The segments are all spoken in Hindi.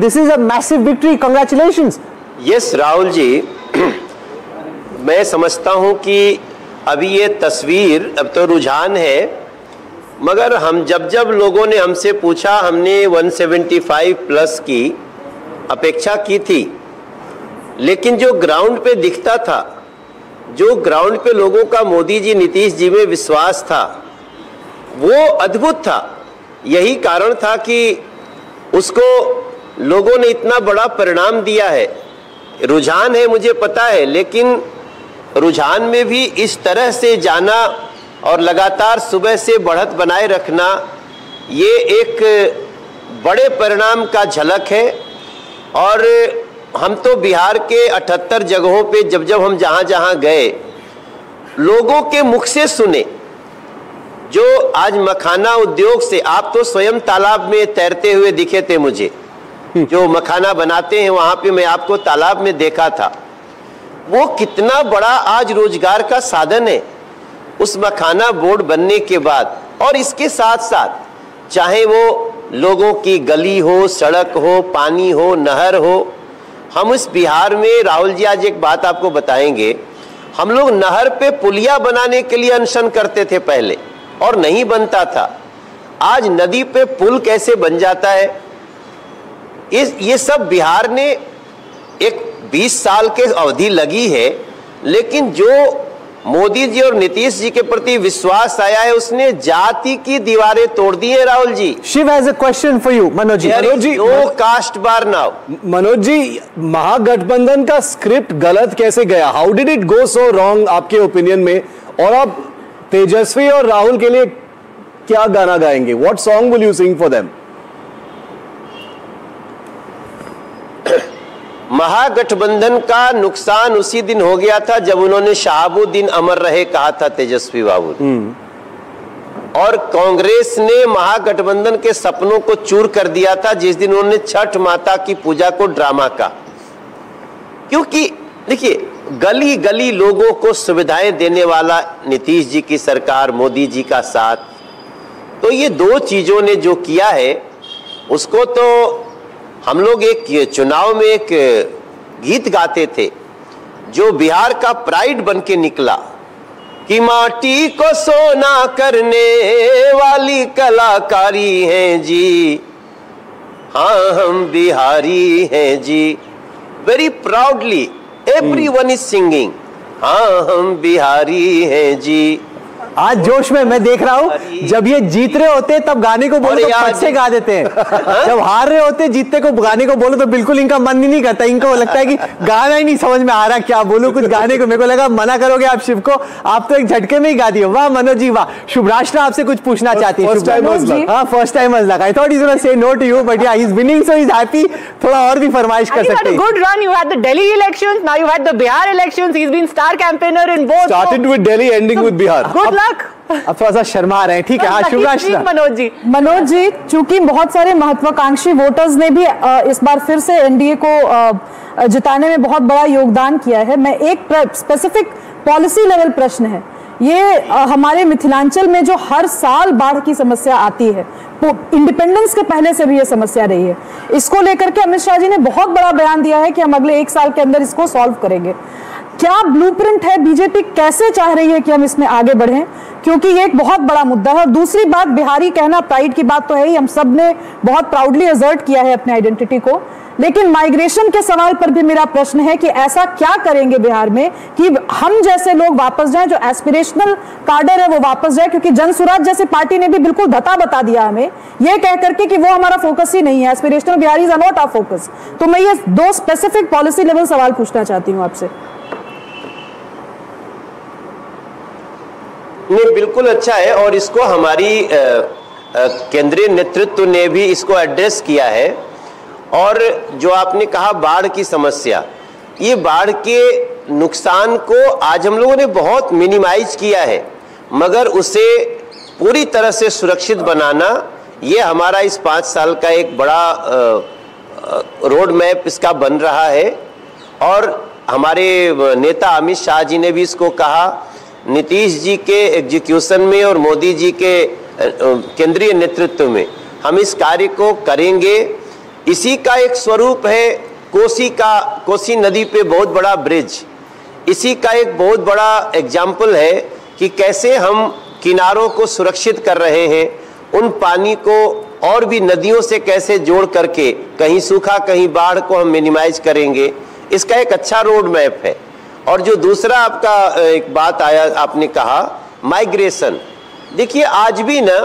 This is a massive victory. Congratulations. Yes, Rahul ji, मैं समझता हूं कि अभी ये तस्वीर, अब तो रुझान है, मगर हम जब लोगों ने हमसे पूछा, हमने 175 प्लस की अपेक्षा की थी, लेकिन जो ग्राउंड पे दिखता था, जो ग्राउंड पे लोगों का मोदी जी, नीतीश जी में विश्वास था, वो अद्भुत था। यही कारण था कि उसको लोगों ने इतना बड़ा परिणाम दिया है। रुझान है, मुझे पता है, लेकिन रुझान में भी इस तरह से जाना और लगातार सुबह से बढ़त बनाए रखना, ये एक बड़े परिणाम का झलक है। और हम तो बिहार के 78 जगहों पे जब हम जहाँ गए, लोगों के मुख से सुने, जो आज मखाना उद्योग से, आप तो स्वयं तालाब में तैरते हुए दिखे थे मुझे, जो मखाना बनाते हैं वहां पे मैं आपको तालाब में देखा था, वो कितना बड़ा आज रोजगार का साधन है उस मखाना बोर्ड बनने के बाद। और इसके साथ साथ चाहे वो लोगों की गली हो, सड़क हो, पानी हो, नहर हो, हम इस बिहार में, राहुल जी आज एक बात आपको बताएंगे, हम लोग नहर पे पुलिया बनाने के लिए अनशन करते थे पहले और नहीं बनता था। आज नदी पे पुल कैसे बन जाता है, ये सब बिहार ने एक 20 साल के अवधि लगी है, लेकिन जो मोदी जी और नीतीश जी के प्रति विश्वास आया है, उसने जाति की दीवारें तोड़ दी है। Rahul ji, Shiv has a question for you. Manoj ji, no caste bar now. Manoj ji, Mahagathbandhan का स्क्रिप्ट गलत कैसे गया? How did it go so wrong आपके ओपिनियन में? और आप तेजस्वी और राहुल के लिए क्या गाना गाएंगे? What song will you sing for them? Mahagathbandhan का नुकसान उसी दिन हो गया था जब उन्होंने शहाबुद्दीन अमर रहे कहा था तेजस्वी बाबू, और कांग्रेस ने महागठबंधन के सपनों को चूर कर दिया था जिस दिन उन्होंने छठ माता की पूजा को ड्रामा का। क्योंकि देखिए, गली गली लोगों को सुविधाएं देने वाला नीतीश जी की सरकार, मोदी जी का साथ, तो ये दो चीजों ने जो किया है उसको तो हम लोग एक चुनाव में एक गीत गाते थे जो बिहार का प्राइड बन के निकला कि माटी को सोना करने वाली कलाकारी हैं जी, हाँ हम बिहारी हैं जी। Very proudly everyone is singing, हाँ हम बिहारी हैं जी। आज जोश में मैं देख रहा हूँ, जब ये जीत रहे होते तब गाने को बोलो तो पट से गा देते हैं, जब हार रहे होते जीतते को गाने को बोलो तो बिल्कुल इनका मन ही नहीं करता। इनको लगता है कि गाना ही नहीं समझ में आ रहा, क्या बोलूं कुछ गाने को। मेरे को लगा मना करोगे आप शिव को, आप तो एक झटके में ही गा दिए। वाह मनोज जी वाह। शुभराष्ट्र आपसे कुछ पूछना चाहती है। First time was luck. I thought he was gonna say no to you, but yeah he is winning, so he is happy. थोड़ा और भी फरमाइश कर सकते हैं। Good run, you had the Delhi elections, now you had the Bihar elections, he is been star campaigner in both. Started with Delhi, ending with Bihar. Good luck. अब थोड़ा सा शर्मा रहे हैं, ठीक है। हाँ शुभराष्ट्र मनोज जी, चूंकि बहुत सारे महत्वाकांक्षी वोटर्स ने भी इस बार फिर से एनडीए को जिताने में बहुत बड़ा योगदान किया है, मैं एक स्पेसिफिक पॉलिसी लेवल प्रश्न है ये, हमारे मिथिलांचल में जो हर साल बाढ़ की समस्या आती है, इंडिपेंडेंस के पहले से भी ये समस्या रही है, इसको लेकर के अमित शाह जी ने बहुत बड़ा बयान दिया है कि हम अगले 1 साल के अंदर इसको सॉल्व करेंगे। क्या ब्लूप्रिंट है, बीजेपी कैसे चाह रही है कि हम इसमें आगे बढ़ें, क्योंकि ये एक बहुत बड़ा मुद्दा है। और दूसरी बात, बिहारी कहना, प्राइड की बात तो है ही, हम सब ने बहुत प्राउडली असर्ट किया है अपने आइडेंटिटी को, लेकिन माइग्रेशन के सवाल पर भी मेरा प्रश्न है कि ऐसा क्या करेंगे बिहार में कि हम जैसे लोग वापस जाएं, जो एस्पिरेशनल कार्डर है वो वापस जाए, क्योंकि जनसुराज जैसी पार्टी ने भी बिल्कुल धता बता दिया हमें ये कह करके कि वो हमारा फोकस ही नहीं है, aspirational Biharis are not our focus. तो मैं ये 2 स्पेसिफिक पॉलिसी लेवल सवाल पूछना चाहती हूँ आपसे। नहीं, बिल्कुल अच्छा है, और इसको हमारी केंद्रीय नेतृत्व ने भी इसको एड्रेस किया है। और जो आपने कहा बाढ़ की समस्या, ये बाढ़ के नुकसान को आज हम लोगों ने बहुत मिनिमाइज किया है, मगर उसे पूरी तरह से सुरक्षित बनाना, ये हमारा इस 5 साल का एक बड़ा रोड मैप इसका बन रहा है। और हमारे नेता अमित शाह जी ने भी इसको कहा, नीतीश जी के एग्जीक्यूशन में और मोदी जी के केंद्रीय नेतृत्व में हम इस कार्य को करेंगे। इसी का एक स्वरूप है कोसी नदी पे बहुत बड़ा ब्रिज। इसी का एक बहुत बड़ा एग्जाम्पल है कि कैसे हम किनारों को सुरक्षित कर रहे हैं, उन पानी को और भी नदियों से कैसे जोड़ करके कहीं सूखा कहीं बाढ़ को हम मिनिमाइज करेंगे, इसका एक अच्छा रोड मैप है। और जो दूसरा आपका एक बात आया, आपने कहा माइग्रेशन। देखिए आज भी ना,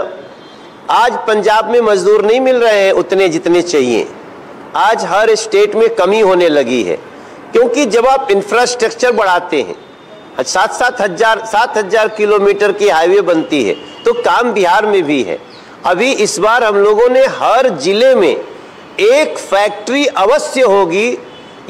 आज पंजाब में मजदूर नहीं मिल रहे हैं उतने जितने चाहिए। आज हर स्टेट में कमी होने लगी है, क्योंकि जब आप इंफ्रास्ट्रक्चर बढ़ाते हैं, 7,000 किलोमीटर की हाईवे बनती है, तो काम बिहार में भी है। अभी इस बार हम लोगों ने हर जिले में एक फैक्ट्री अवश्य होगी,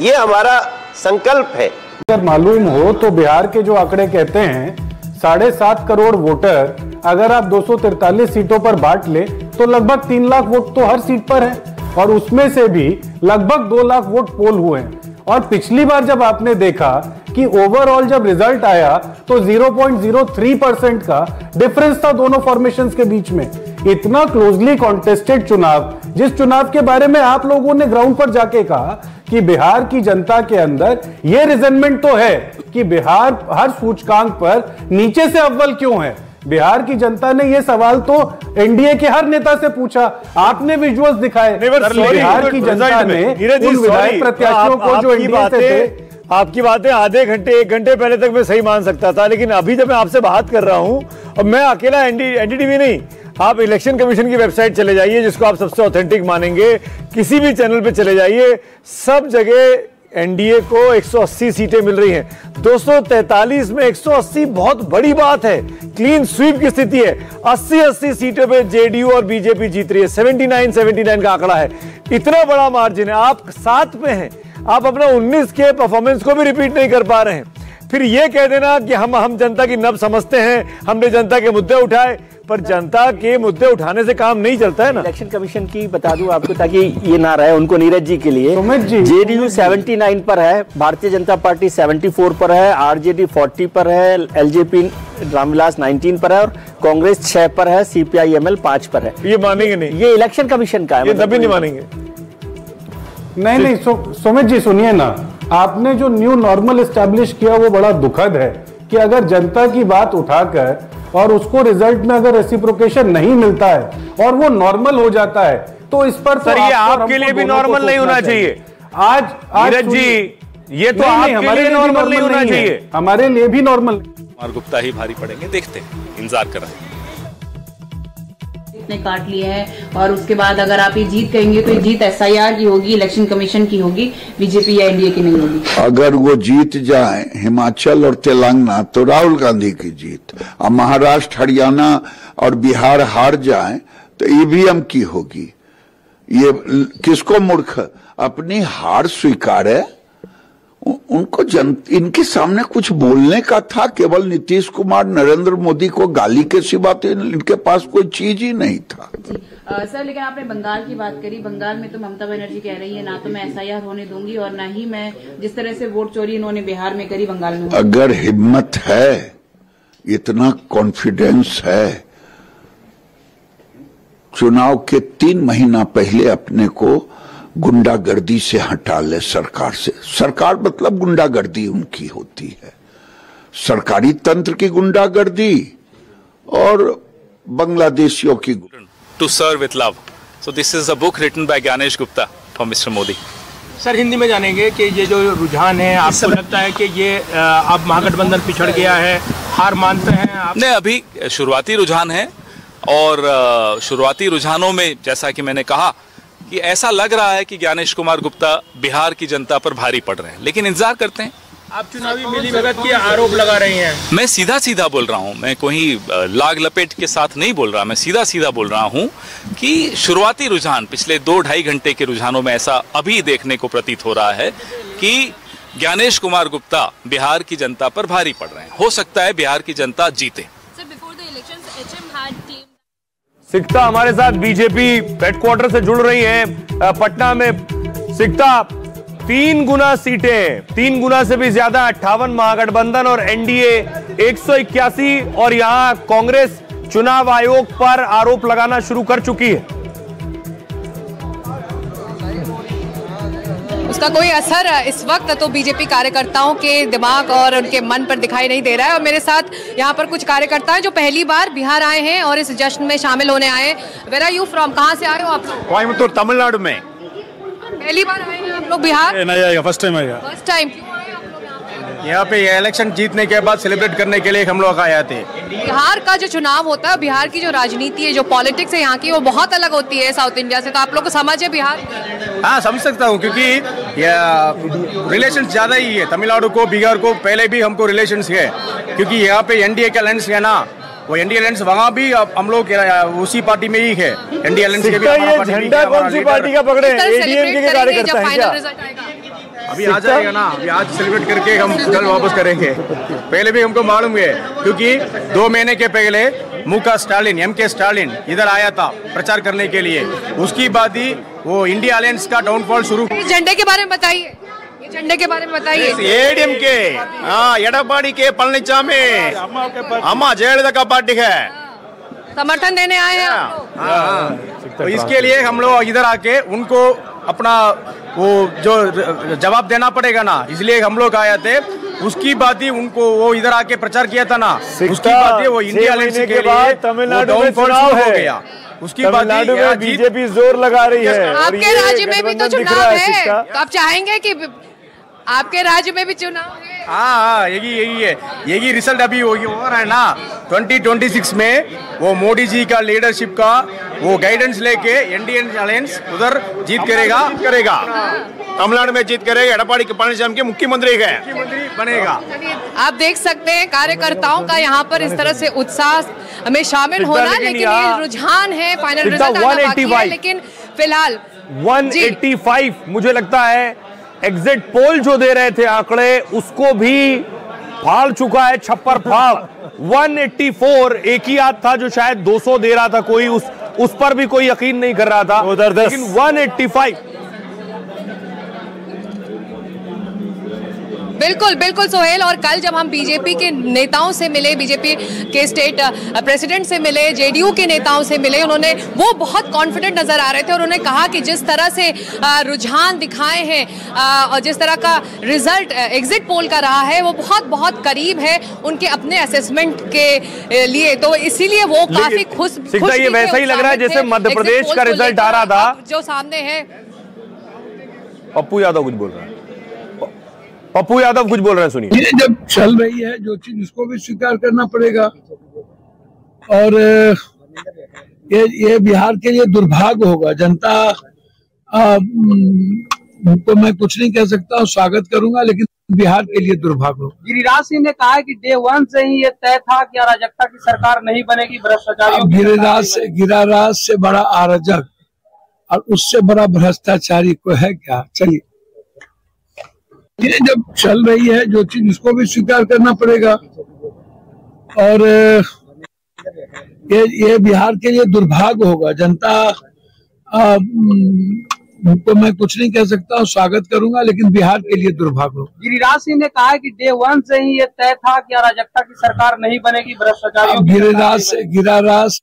ये हमारा संकल्प है। अगर मालूम हो तो बिहार के जो आंकड़े कहते हैं 7.5 करोड़ वोटर अगर आप 243 सीटों पर बांट ले तो लगभग 3 लाख वोट तो हर सीट पर है, और उसमें से भी लगभग 2 लाख वोट पोल हुए हैं। और पिछली बार जब आपने देखा कि ओवरऑल जब रिजल्ट आया तो 0.03% का डिफरेंस था दोनों फॉर्मेशंस के बीच में। इतना क्लोजली कॉन्टेस्टेड चुनाव, जिस चुनाव के बारे में आप लोगों ने ग्राउंड पर जाके कहा कि बिहार की जनता के अंदर यह रिजेंटमेंट तो है कि बिहार हर सूचकांक पर नीचे से अव्वल क्यों है। बिहार की जनता ने यह सवाल तो एनडीए के हर नेता से पूछा, आपने विजुअल्स दिखाए। बिहार की जनता ने उन विधायक प्रत्याशियों को जो एनडीए से थे, आपकी बातें आधे घंटे 1 घंटे पहले तक मैं सही मान सकता था, लेकिन अभी जब मैं आपसे बात कर रहा हूं, और मैं अकेला एनडीटीवी नहीं, आप इलेक्शन कमीशन की वेबसाइट चले जाइए जिसको आप सबसे ऑथेंटिक मानेंगे, किसी भी चैनल पे चले जाइए, सब जगह एनडीए को 180 सीटें मिल रही हैं। 243 में 180 बहुत बड़ी बात है, क्लीन स्वीप की स्थिति है। 80 सीटों पे जेडीयू और बीजेपी जीत रही है, 79 का आंकड़ा है। इतना बड़ा मार्जिन है, आप 7 पे हैं, आप अपना 19 के परफॉर्मेंस को भी रिपीट नहीं कर पा रहे हैं। फिर ये कह देना कि हम जनता की नब्ज समझते हैं, हमने जनता के मुद्दे उठाए, पर जनता के मुद्दे उठाने से काम नहीं चलता है ना। इलेक्शन कमीशन की बता दूं आपको ताकि ये ना रहे उनको, नीरज जी के लिए, जेडीयू 79 पर है, भारतीय जनता पार्टी 74 पर है, आरजेडी 40 पर है, एलजेपी रामविलास 19 पर है और कांग्रेस 6 पर है, सीपीआईएमएल 5 पर है। ये मानेंगे नहीं, ये इलेक्शन कमीशन का है, ये तभी नहीं मानेंगे। नहीं सुमित जी सुनिए ना, आपने जो न्यू नॉर्मल एस्टैब्लिश किया वो बड़ा दुखद है कि अगर जनता की बात उठाकर और उसको रिजल्ट में अगर रेसिप्रोकेशन नहीं मिलता है और वो नॉर्मल हो जाता है तो इस पर सर ये आपके लिए भी नॉर्मल नहीं होना चाहिए। आज जी ये तो आपके लिए नॉर्मल नहीं होना चाहिए, हमारे लिए भी नॉर्मल। कुमार गुप्ता ही भारी पड़ेंगे, देखते हैं, इंतजार कर रहे हैं। ने काट लिया है और उसके बाद अगर आप ये जीत कहेंगे तो ये जीत एसआईआर की होगी, इलेक्शन कमीशन की होगी, बीजेपी या एनडीए की नहीं होगी। अगर वो जीत जाए हिमाचल और तेलंगाना तो राहुल गांधी की जीत, और महाराष्ट्र हरियाणा और बिहार हार जाए तो ईवीएम की होगी। ये किसको मूर्ख अपनी हार स्वीकारे, उनको इनके सामने कुछ बोलने का था, केवल नीतीश कुमार नरेंद्र मोदी को गाली के सिवा तो इनके पास कोई चीज ही नहीं था। सर लेकिन आपने बंगाल की बात करी, बंगाल में तो ममता बनर्जी कह रही है ना तो मैं एसआईआर होने दूंगी और ना ही मैं, जिस तरह से वोट चोरी इन्होंने बिहार में करी बंगाल में। अगर हिम्मत है, इतना कॉन्फिडेंस है, चुनाव के 3 महीना पहले अपने को गुंडागर्दी से हटा ले सरकार से। सरकार मतलब गुंडागर्दी उनकी होती है, सरकारी तंत्र की गुंडागर्दी और बांग्लादेशियों की। To serve with love, so this is a book written by Gyanesh Gupta for mister Modi. Sir Hindi में जानेंगे कि ये जो रुझान है, आपको लगता है कि ये अब महागठबंधन पिछड़ गया है, हार मानते हैं आप? नहीं, अभी शुरुआती रुझान है और शुरुआती रुझानों में जैसा कि मैंने कहा कि ऐसा लग रहा है कि ज्ञानेश कुमार गुप्ता बिहार की जनता पर भारी पड़ रहे हैं, लेकिन इंतजार करते हैं। आप चुनावी मिलीभगत के आरोप लगा रहे हैं। मैं सीधा सीधा बोल रहा हूं, मैं कोई लाग लपेट के साथ नहीं बोल रहा, मैं सीधा सीधा बोल रहा हूं कि शुरुआती रुझान पिछले 2-2.5 घंटे के रुझानों में ऐसा अभी देखने को प्रतीत हो रहा है कि ज्ञानेश कुमार गुप्ता बिहार की जनता पर भारी पड़ रहे हैं। हो सकता है बिहार की जनता जीते। सिकता हमारे साथ बीजेपी हेडक्वार्टर से जुड़ रही है पटना में। सिकता 3 गुना सीटें, 3 गुना से भी ज्यादा, 58 महागठबंधन और एनडीए 181, और यहां कांग्रेस चुनाव आयोग पर आरोप लगाना शुरू कर चुकी है। उसका कोई असर इस वक्त तो बीजेपी कार्यकर्ताओं के दिमाग और उनके मन पर दिखाई नहीं दे रहा है। और मेरे साथ यहाँ पर कुछ कार्यकर्ता हैं जो पहली बार बिहार आए हैं और इस जश्न में शामिल होने आए। वेयर आर यू फ्रॉम, कहाँ से आए हो आप? कोयम्बटूर, तमिलनाडु में। पहली बार आए हैं आप लोग बिहार? नहीं आएगा, फर्स्ट टाइम आएगा। First time. यहाँ पे इलेक्शन जीतने के बाद सेलिब्रेट करने के लिए हम लोग आए थे। बिहार का जो चुनाव होता है, बिहार की जो राजनीति है, जो पॉलिटिक्स है यहाँ की, वो बहुत अलग होती है साउथ इंडिया से। तो आप लोग को समझ है बिहार? हाँ, समझ सकता हूँ, क्योंकि रिलेशन ज्यादा ही है। तमिलनाडु को, बिहार को पहले भी हमको रिलेशन है, क्योंकि यहाँ पे एनडीए का अलायंस है ना, वो एनडीए अलायंस वहाँ भी हम लोग उसी पार्टी में ही है। एनडीए अलायंस के भी झंडा कौन सी पार्टी का पकड़े? एडीएमके के कार्यकर्ता हैं क्या? अभी आ जाएगा ना, अभी आज सेलिब्रेट करके हम कल वापस करेंगे। पहले भी हमको मालूम है, क्योंकि 2 महीने के पहले मुका स्टालिन, एमके स्टालिन इधर आया था प्रचार करने के लिए। उसकी बाद ही वो इंडिया अलायंस का डाउनफॉल शुरू। झंडे के बारे में बताइए, झंडे के बारे में बताइए। एडीएमके, एडपाड़ी के पलनीचामी, अम्मा जयललिता का पार्टी है। समर्थन देने आए हैं आप लोग? तो इसके लिए हम लोग इधर आके उनको अपना वो जो जवाब देना पड़ेगा ना, इसलिए हम लोग आए थे। उसकी बात ही उनको वो इधर आके प्रचार किया था ना, उसकी बात ही वो इंडिया अलायंस के लिए तमिलनाडु में चुनाव है गया। उसकी तमिलनाडु में बीजेपी जोर लगा रही है। आपके राज्य में भी तो चुनाव है, तो आप चाहेंगे कि आपके राज्य में भी चुनाव है? हाँ, यही रिजल्ट अभी हो रहा है ना। 2026 में वो मोदी जी का लीडरशिप का वो गाइडेंस लेके एनडीए अलायंस उधर जीत करेगा। तमिलनाडु में जीत करेगा, एडपाड़ी के पलनीसामी के मुख्यमंत्री बनेगा। आप देख सकते हैं कार्यकर्ताओं का यहाँ पर इस तरह से उत्साह में शामिल होना, लेकिन ये रुझान है, फाइनल रिजल्ट आना बाकी है, लेकिन फिलहाल 185 मुझे लगता है एग्जिट पोल जो दे रहे थे आंकड़े, उसको भी फाड़ चुका है, छप्पर फाड़। 184 एक ही आध था जो शायद 200 दे रहा था, कोई उस पर भी कोई यकीन नहीं कर रहा था, लेकिन 185। बिल्कुल बिल्कुल सोहेल। और कल जब हम बीजेपी के नेताओं से मिले, बीजेपी के स्टेट प्रेसिडेंट से मिले, जेडीयू के नेताओं से मिले, उन्होंने वो बहुत कॉन्फिडेंट नजर आ रहे थे और उन्होंने कहा कि जिस तरह से रुझान दिखाए हैं और जिस तरह का रिजल्ट एग्जिट पोल का रहा है, वो बहुत बहुत करीब है उनके अपने असेसमेंट के लिए। तो इसीलिए वो काफी खुश ये वैसा ही लग रहा है जैसे मध्य प्रदेश का रिजल्ट आ रहा था जो सामने है। पप्पू यादव कुछ बोल रहा है, पप्पू यादव कुछ बोल रहे हैं, सुनिए। ये जब चल रही है जो चीज, उसको भी स्वीकार करना पड़ेगा। और ये बिहार के लिए दुर्भाग्य होगा। जनता को मैं कुछ नहीं कह सकता, स्वागत करूंगा, लेकिन बिहार के लिए दुर्भाग्य होगा। गिरिराज सिंह ने कहा है कि डे 1 से ही ये तय था कि अराजकता की सरकार नहीं बनेगी, भ्रष्टाचार। गिरिराज से बड़ा अराजक और उससे बड़ा भ्रष्टाचारी को है क्या? चलिए, ये जब चल रही है जो चीज, उसको भी स्वीकार करना पड़ेगा। और ये बिहार के लिए दुर्भाग्य होगा। जनता को मैं कुछ नहीं कह सकता, स्वागत करूंगा, लेकिन बिहार के लिए दुर्भाग्य होगा। गिरिराज सिंह ने कहा है कि डे 1 से ही ये तय था कि अराजकता की सरकार नहीं बनेगी, भ्रष्टाचार। गिरिराज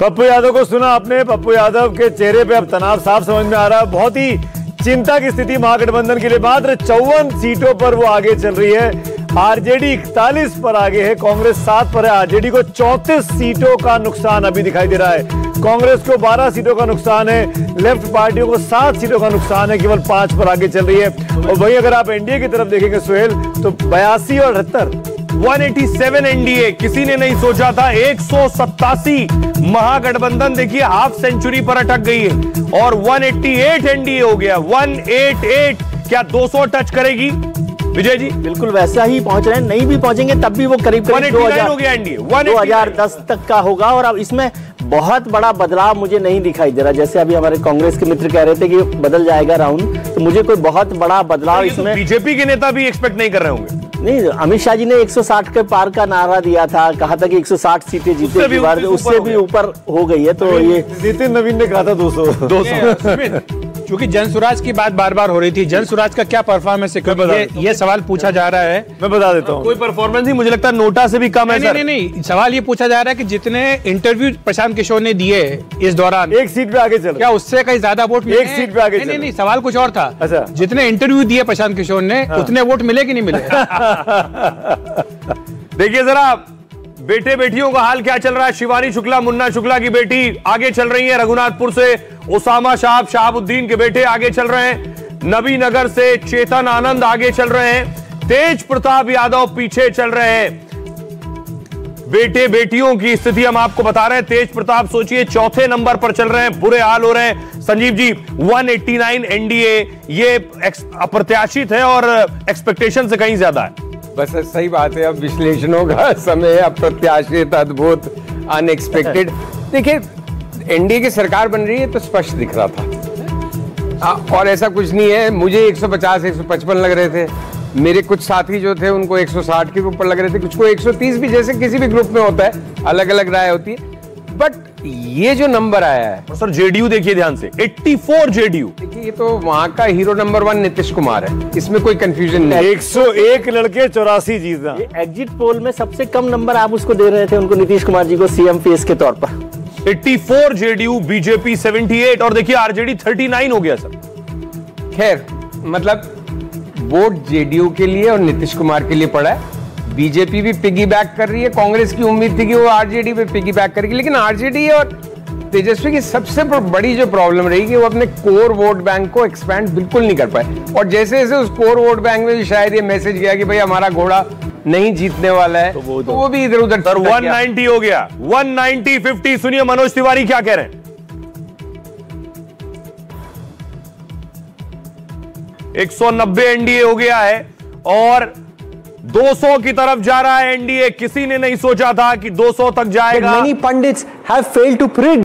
पप्पू यादव को सुना आपने। पप्पू यादव के चेहरे पे अब तनाव साफ समझ में आ रहा है। बहुत ही चिंता की स्थिति महागठबंधन के लिए। मात्र 54 सीटों पर वो आगे चल रही है। आरजेडी 41 पर आगे है, कांग्रेस 7 पर है। आरजेडी को 34 सीटों का नुकसान अभी दिखाई दे रहा है, कांग्रेस को 12 सीटों का नुकसान है, लेफ्ट पार्टियों को 7 सीटों का नुकसान है, केवल 5 पर आगे चल रही है। और वहीं अगर आप एनडीए की तरफ देखेंगे सोहेल, तो 82 और 78 187 एनडीए, किसी ने नहीं सोचा था। 187 महागठबंधन देखिए हाफ सेंचुरी पर अटक गई है और 188 एनडीए हो गया। 188 क्या 200 टच करेगी विजय जी? बिल्कुल वैसा ही पहुंच रहे हैं, नहीं भी पहुंचेंगे तब भी वो करीब 189 हो गया एनडीए, 2010 तक का होगा। और अब इसमें बहुत बड़ा बदलाव मुझे नहीं दिखाई दे रहा। जैसे अभी हमारे कांग्रेस के मित्र कह रहे थे कि बदल जाएगा राउंड, तो मुझे कोई बहुत बड़ा बदलाव इसमें बीजेपी के नेता भी एक्सपेक्ट नहीं कर रहे होंगे। नहीं, अमित शाह जी ने 160 के पार का नारा दिया था, कहा था कि 160 सीटें जीते, उससे भी ऊपर हो गई है। तो ये नितिन नवीन ने कहा था 200 क्योंकि जन स्वराज की बात बार बार हो रही थी, जन स्वराज का क्या परफॉर्मेंस है, ये सवाल पूछा जा रहा है। मैं बता देता हूँ, कोई परफॉर्मेंस नहीं, मुझे लगता है नोटा से भी कम है। नहीं, सवाल ये पूछा जा रहा है कि जितने इंटरव्यू प्रशांत किशोर ने दिए इस दौरान, एक सीट पे आगे चल, क्या उससे कहीं ज्यादा वोट मिले? एक सीट पे आगे चल। नहीं, सवाल कुछ और था। अच्छा, जितने इंटरव्यू दिए प्रशांत किशोर ने, उतने वोट मिले कि नहीं मिले? देखिए जरा बेटे बेटियों का हाल क्या चल रहा है। शिवानी शुक्ला, मुन्ना शुक्ला की बेटी आगे चल रही है रघुनाथपुर से। ओसामा शाह, शहाबुद्दीन के बेटे आगे चल रहे हैं। नबी नगर से चेतन आनंद आगे चल रहे हैं। तेज प्रताप यादव पीछे चल रहे हैं। बेटे बेटियों की स्थिति हम आपको बता रहे हैं। तेज प्रताप सोचिए चौथे नंबर पर चल रहे हैं, बुरे हाल हो रहे हैं। संजीव जी 189 एनडीए, ये अप्रत्याशित है और एक्सपेक्टेशन से कहीं ज्यादा है। बस सही बात है, अब विश्लेषणों का समय, अप्रत्याशित, अद्भुत, अनएक्सपेक्टेड। देखिए एनडीए की सरकार बन रही है तो स्पष्ट दिख रहा था, और ऐसा कुछ नहीं है। मुझे 150 155 लग रहे थे, मेरे कुछ साथी जो थे उनको 160 के ऊपर लग रहे थे, कुछ को 130 भी, जैसे किसी भी ग्रुप में होता है, अलग अलग राय होती है। बट ये जो नंबर आया है सर, जेडीयू देखिए ध्यान से, 84 जेडीयू। देखिए ये तो वहां का हीरो नंबर 1 नीतीश कुमार है, इसमें कोई कंफ्यूजन नहीं। 101 लड़के 84 जीतना। एग्जिट पोल में सबसे कम नंबर आप उसको दे रहे थे, उनको, नीतीश कुमार जी को, सीएम फेस के तौर पर। 84 जेडीयू, बीजेपी 78 और देखिए आरजेडी 39 हो गया सर। खैर मतलब वोट जेडीयू के लिए और नीतीश कुमार के लिए पड़ा है। बीजेपी भी पिगी बैक कर रही है, कांग्रेस की उम्मीद थी कि वो आरजेडी पे पिगी बैक करेगी, लेकिन आरजेडी और तेजस्वी की सबसे बड़ी जो प्रॉब्लम रही कि वो अपने कोर वोट बैंक को एक्सपैंड बिल्कुल नहीं कर पाए। और जैसे जैसे उस कोर वोट बैंक में भी शायद ये मैसेज गया कि भाई हमारा घोड़ा नहीं जीतने वाला है, तो वो भी इधर उधर। सर 190 हो गया, 190 50। सुनिए मनोज तिवारी क्या कह रहे हैं। 190 एनडीए हो गया है और 200 की तरफ जा रहा है एनडीए। किसी ने नहीं सोचा था कि 200 तक जाएगा। Many pundits have failed to predict